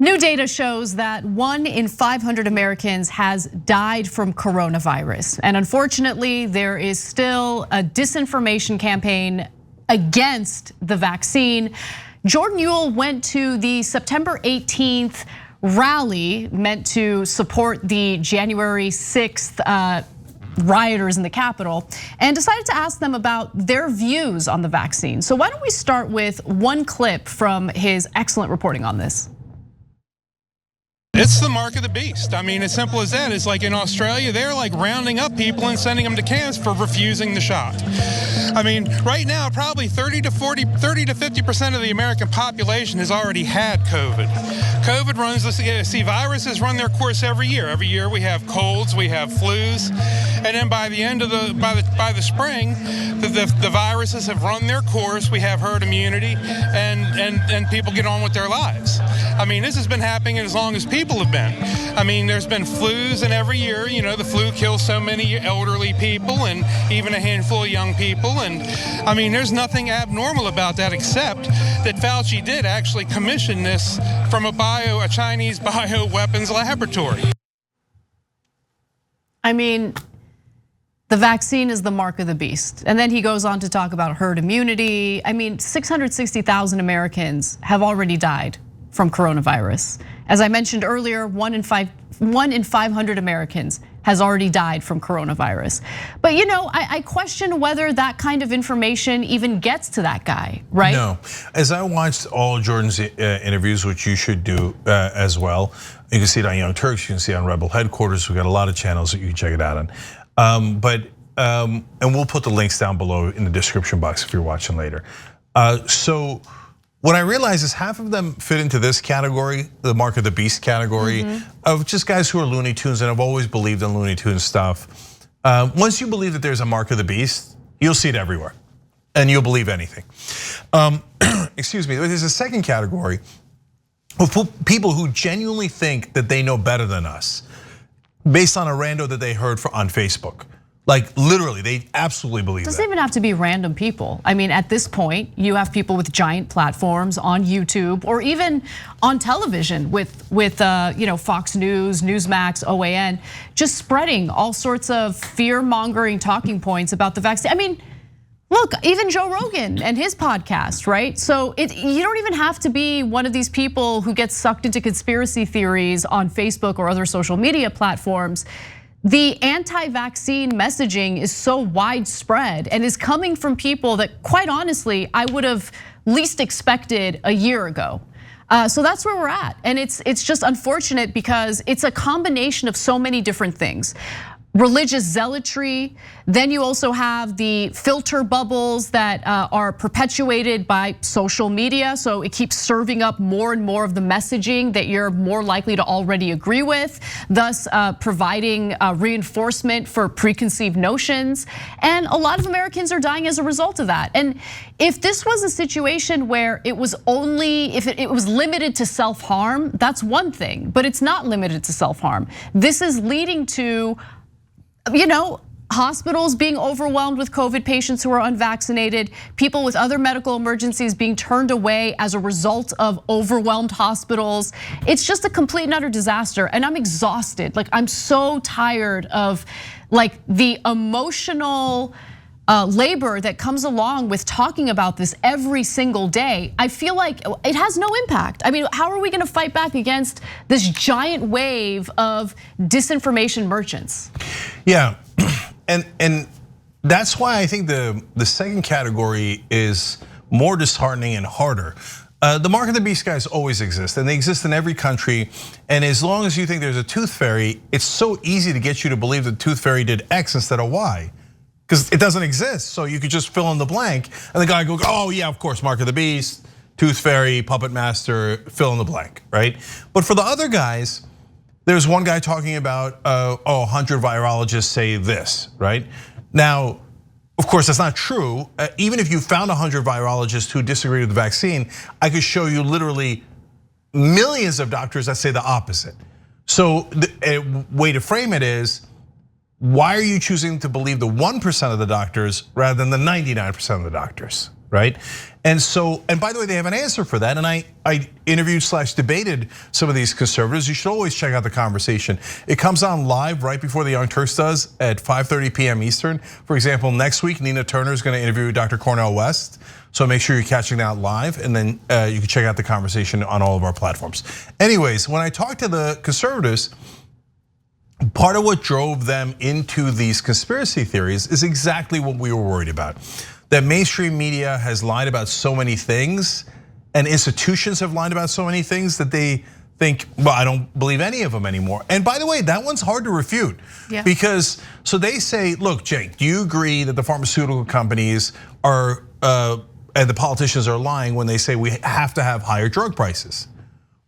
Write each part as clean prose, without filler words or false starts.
New data shows that 1 in 500 Americans has died from coronavirus. And unfortunately, there is still a disinformation campaign against the vaccine. Jordan Ewell went to the September 18th rally meant to support the January 6th rioters in the Capitol and decided to ask them about their views on the vaccine. So why don't we start with one clip from his excellent reporting on this. It's the mark of the beast. I mean, as simple as that. It's like in Australia, they're like rounding up people and sending them to camps for refusing the shot. I mean, right now, probably 30 to 50% of the American population has already had COVID. COVID runs, see, viruses run their course every year. Every year we have colds, we have flus, and then by the end of by the spring, the viruses have run their course. We have herd immunity, and people get on with their lives. I mean, this has been happening as long as people have been. I mean, there's been flus, and every year, you know, the flu kills so many elderly people and even a handful of young people. And I mean, there's nothing abnormal about that except that Fauci did actually commission this from a Chinese bioweapons laboratory. I mean, the vaccine is the mark of the beast. And then he goes on to talk about herd immunity. I mean, 660,000 Americans have already died from coronavirus. As I mentioned earlier, 1 in 500 Americans has already died from coronavirus. But you know, I question whether that kind of information even gets to that guy, right? No, as I watched all Jordan's interviews, which you should do as well. You can see it on Young Turks, you can see it on Rebel Headquarters. We've got a lot of channels that you can check it out on. And we'll put the links down below in the description box if you're watching later. So what I realize is half of them fit into this category, the mark of the beast category, of just guys who are Looney Tunes and have always believed in Looney Tunes stuff. Once you believe that there's a mark of the beast, you'll see it everywhere, and you'll believe anything. Excuse me, there's a second category of people who genuinely think that they know better than us, based on a rando that they heard on Facebook. Like literally, they absolutely believe that. It doesn't even have to be random people. I mean, at this point, you have people with giant platforms on YouTube or even on television with Fox News, Newsmax, OAN, just spreading all sorts of fear-mongering talking points about the vaccine. I mean, look, even Joe Rogan and his podcast, right? So you don't even have to be one of these people who gets sucked into conspiracy theories on Facebook or other social media platforms. The anti-vaccine messaging is so widespread and is coming from people that, quite honestly, I would have least expected a year ago. So that's where we're at, and it's just unfortunate because it's a combination of so many different things. Religious zealotry, then you also have the filter bubbles that are perpetuated by social media. So it keeps serving up more and more of the messaging that you're more likely to already agree with, thus providing reinforcement for preconceived notions. And a lot of Americans are dying as a result of that. And if this was a situation where it was only, if it was limited to self-harm, that's one thing, but it's not limited to self-harm. This is leading to, hospitals being overwhelmed with COVID patients who are unvaccinated, people with other medical emergencies being turned away as a result of overwhelmed hospitals. It's just a complete and utter disaster, and I'm exhausted. Like, I'm so tired of the emotional labor that comes along with talking about this every single day. I feel like it has no impact. I mean, how are we gonna fight back against this giant wave of disinformation merchants? Yeah, and that's why I think the second category is more disheartening and harder. The mark of the beast guys always exist, and they exist in every country. And as long as you think there's a tooth fairy, it's so easy to get you to believe the tooth fairy did X instead of Y, because it doesn't exist. So you could just fill in the blank, and the guy goes, "Oh yeah, of course, mark of the beast, tooth fairy, puppet master, fill in the blank," right? But for the other guys, there's one guy talking about, 100 virologists say this, right? Now, of course, that's not true. Even if you found 100 virologists who disagree with the vaccine, I could show you literally millions of doctors that say the opposite. So the way to frame it is, why are you choosing to believe the 1% of the doctors rather than the 99% of the doctors? right? And so, and by the way, they have an answer for that. And I interviewed / debated some of these conservatives. You should always check out the conversation. It comes on live right before the Young Turks does at 5:30 p.m. Eastern. For example, next week, Nina Turner is going to interview Dr. Cornel West. So make sure you're catching that live, and then you can check out the conversation on all of our platforms. Anyways, when I talked to the conservatives, part of what drove them into these conspiracy theories is exactly what we were worried about. That mainstream media has lied about so many things, and institutions have lied about so many things that they think, well, I don't believe any of them anymore. And by the way, that one's hard to refute. Yeah. Because, so they say, look, Cenk, do you agree that the pharmaceutical companies are, and the politicians are lying when they say we have to have higher drug prices?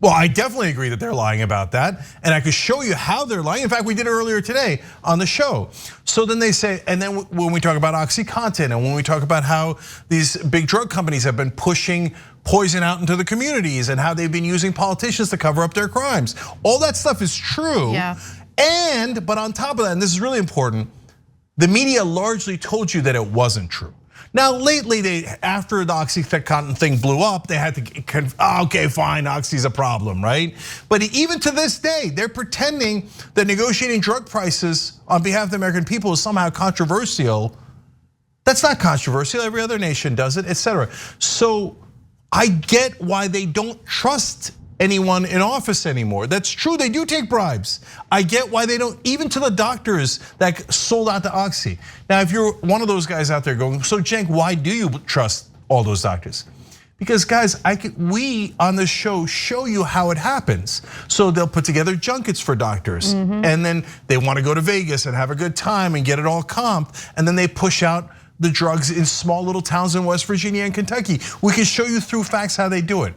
Well, I definitely agree that they're lying about that, and I could show you how they're lying. In fact, we did it earlier today on the show. So then they say, and then when we talk about OxyContin, and when we talk about how these big drug companies have been pushing poison out into the communities and how they've been using politicians to cover up their crimes, all that stuff is true. Yeah. But on top of that, and this is really important, the media largely told you that it wasn't true. Now, lately, after the OxyContin thing blew up, they had to, okay, fine, Oxy's a problem, right? But even to this day, they're pretending that negotiating drug prices on behalf of the American people is somehow controversial. That's not controversial, every other nation does it, etc. So I get why they don't trust anyone in office anymore. That's true, they do take bribes. I get why they don't, even to the doctors that sold out to Oxy. Now, if you're one of those guys out there going, so Cenk, why do you trust all those doctors? Because guys, we on the show you how it happens. So they'll put together junkets for doctors, and then they want to go to Vegas and have a good time and get it all comped, and then they push out the drugs in small little towns in West Virginia and Kentucky. We can show you through facts how they do it.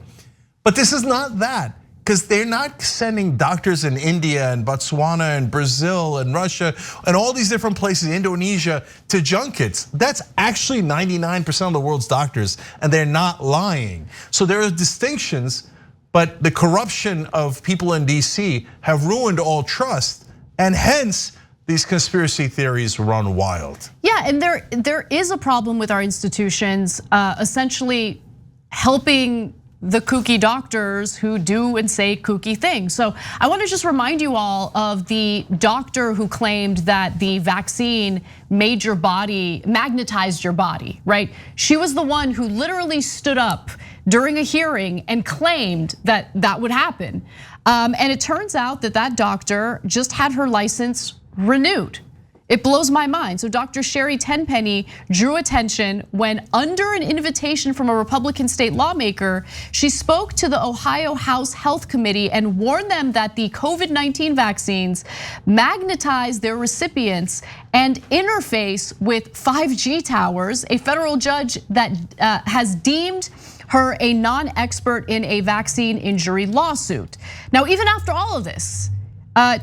But this is not that, because they're not sending doctors in India and Botswana and Brazil and Russia and all these different places, Indonesia, to junkets. That's actually 99% of the world's doctors, and they're not lying. So there are distinctions, but the corruption of people in DC have ruined all trust, and hence these conspiracy theories run wild. Yeah, and there is a problem with our institutions essentially helping the kooky doctors who do and say kooky things. So I want to just remind you all of the doctor who claimed that the vaccine made your body, magnetized your body, right? She was the one who literally stood up during a hearing and claimed that that would happen. And it turns out that that doctor just had her license renewed. It blows my mind. So Dr. Sherry Tenpenny drew attention when, under an invitation from a Republican state lawmaker, she spoke to the Ohio House Health Committee and warned them that the COVID-19 vaccines magnetize their recipients and interface with 5G towers. A federal judge that has deemed her a non-expert in a vaccine injury lawsuit. Now, even after all of this,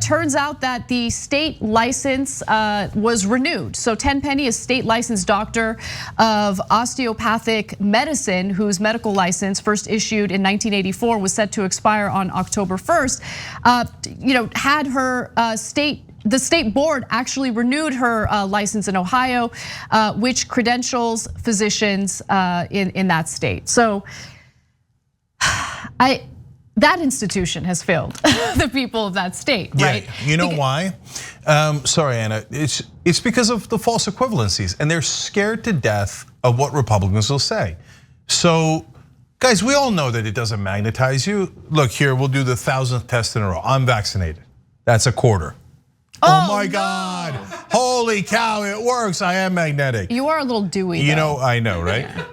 turns out that the state license was renewed. So Tenpenny, a state licensed doctor of osteopathic medicine, whose medical license, first issued in 1984, was set to expire on October 1st, had her the state board actually renewed her license in Ohio, which credentials physicians in that state. So that institution has failed the people of that state, right? Yeah, you know why? Sorry, Anna, it's because of the false equivalencies, and they're scared to death of what Republicans will say. So, guys, we all know that it doesn't magnetize you. Look here, we'll do the 1,000th test in a row. I'm vaccinated. That's a quarter. Oh my God, holy cow, it works, I am magnetic. You are a little dewy, though. You know, I know, right? Yeah.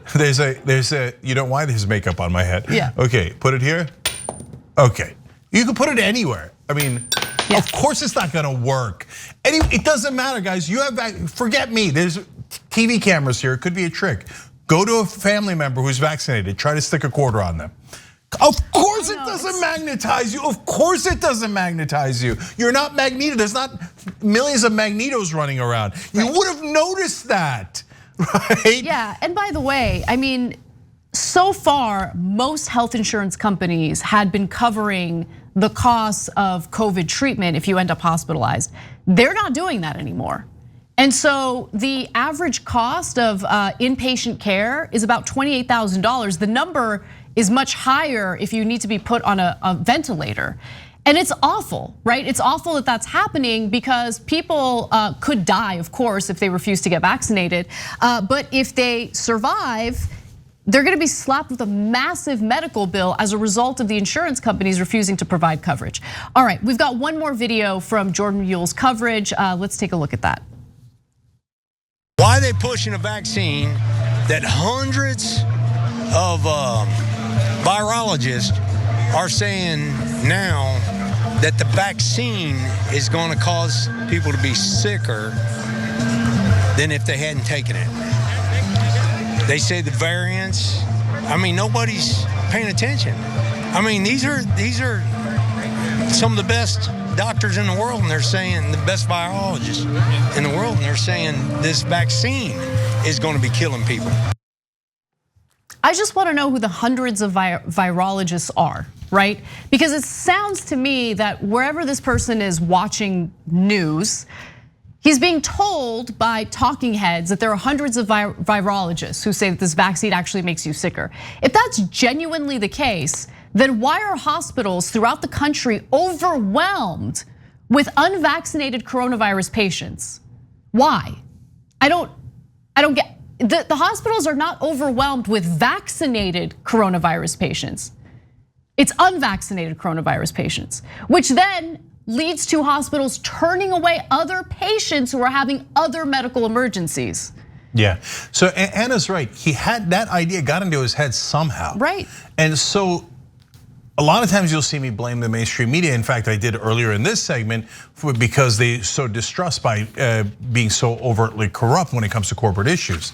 There's a, you know why? There's makeup on my head. Yeah. Okay, put it here. Okay, you can put it anywhere. I mean, yeah. Of course it's not gonna work. It doesn't matter, guys. You have, forget me, there's TV cameras here, it could be a trick. Go to a family member who's vaccinated, try to stick a quarter on them. Of course it doesn't magnetize you, of course it doesn't magnetize you. You're not magneto, there's not millions of magnetos running around. You would have noticed that, right? Yeah, and by the way, I mean, so far, most health insurance companies had been covering the costs of COVID treatment if you end up hospitalized. They're not doing that anymore. And so the average cost of inpatient care is about $28,000. The number is much higher if you need to be put on a ventilator. And it's awful, right? It's awful that that's happening because people could die, of course, if they refuse to get vaccinated. But if they survive, they're gonna be slapped with a massive medical bill as a result of the insurance companies refusing to provide coverage. All right, we've got one more video from Jordan Muell's coverage. Let's take a look at that. Why are they pushing a vaccine that hundreds of virologists are saying now that the vaccine is going to cause people to be sicker than if they hadn't taken it? They say the variants. I mean, nobody's paying attention. I mean, these are some of the best doctors in the world, and they're saying, the best virologists in the world, and they're saying this vaccine is going to be killing people. I just want to know who the hundreds of virologists are, right? Because it sounds to me that wherever this person is watching news, he's being told by talking heads that there are hundreds of virologists who say that this vaccine actually makes you sicker. If that's genuinely the case, then why are hospitals throughout the country overwhelmed with unvaccinated coronavirus patients? Why? I don't get. The hospitals are not overwhelmed with vaccinated coronavirus patients. It's unvaccinated coronavirus patients, which then leads to hospitals turning away other patients who are having other medical emergencies. Yeah, so Anna's right. He had that idea, got into his head somehow. Right. And so a lot of times you'll see me blame the mainstream media. In fact, I did earlier in this segment because they so distrust by being so overtly corrupt when it comes to corporate issues.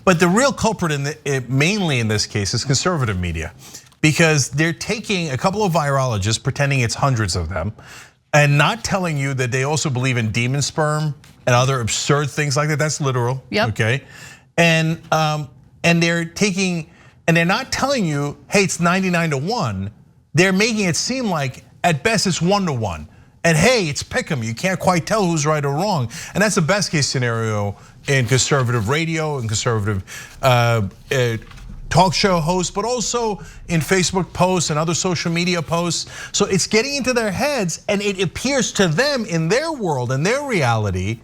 But the real culprit mainly in this case is conservative media, because they're taking a couple of virologists, pretending it's hundreds of them, and not telling you that they also believe in demon sperm and other absurd things like that. That's literal, okay? And they're taking, and they're not telling you, hey, it's 99-1. They're making it seem like at best it's 1-1. And hey, it's pick 'em. You can't quite tell who's right or wrong. And that's the best case scenario in conservative radio and conservative talk show hosts, but also in Facebook posts and other social media posts. So it's getting into their heads, and it appears to them in their world and their reality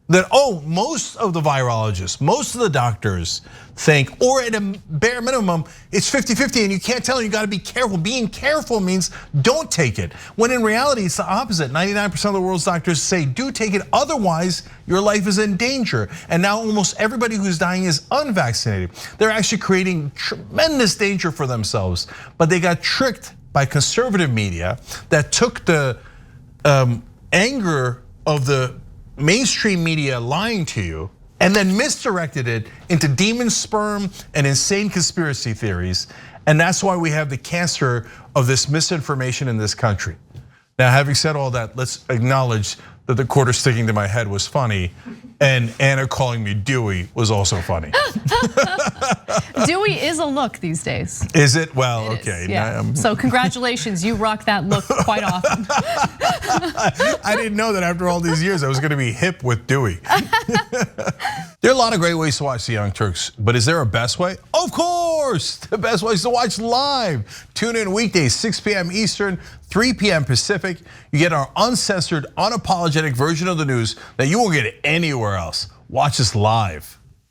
that, oh, most of the virologists, most of the doctors think, or at a bare minimum, it's 50-50 and you can't tell, you gotta be careful. Being careful means don't take it. When in reality, it's the opposite. 99% of the world's doctors say, do take it, otherwise your life is in danger. And now almost everybody who's dying is unvaccinated. They're actually creating tremendous danger for themselves, but they got tricked by conservative media that took the anger of the mainstream media lying to you and then misdirected it into demon sperm and insane conspiracy theories. And that's why we have the cancer of this misinformation in this country. Now, having said all that, let's acknowledge that the quarter sticking to my head was funny, and Anna calling me Dewey was also funny. Dewey is a look these days. Is it? Well, it okay. Is, yeah. So congratulations, you rock that look quite often. I didn't know that after all these years I was gonna be hip with Dewey. There are a lot of great ways to watch the Young Turks, but is there a best way? Of course, the best way is to watch live. Tune in weekdays, 6 p.m. Eastern, 3 p.m. Pacific. You get our uncensored, unapologetic version of the news that you won't get anywhere else. Watch us live.